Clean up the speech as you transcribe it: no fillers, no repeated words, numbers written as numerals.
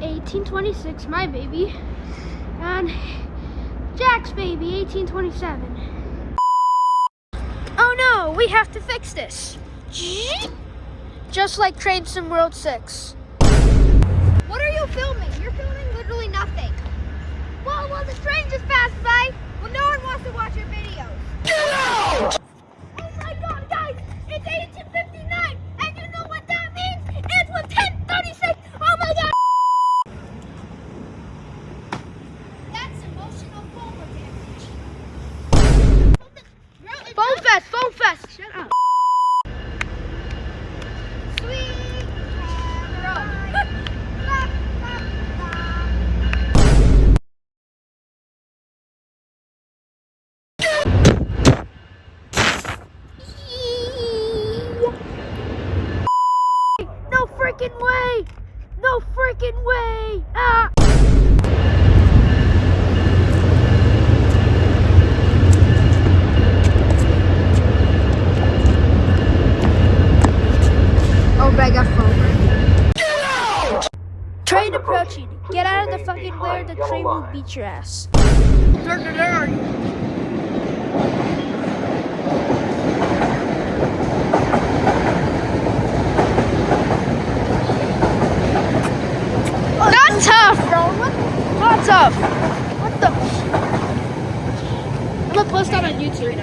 1826, my baby, and Jack's baby, 1827. Oh no, we have to fix this. Just like Train Sim World 6. What are you filming? You're filming literally nothing. Well, the train just passed by. Well, no one wants to watch your videos. Get out! Oh my god, guys, it's 1859, and you know what that means? It's 10:36. Oh my god! That's emotional phone damage. Phone fest, shut up. Sweet Caroline. No freaking way! No freaking way! Ah! Oh, but I got phone. Get out! Train approaching. Get out of the fucking way or the train will beat your ass. Not tough, bro. Not tough. What the? I'm gonna post that on YouTube.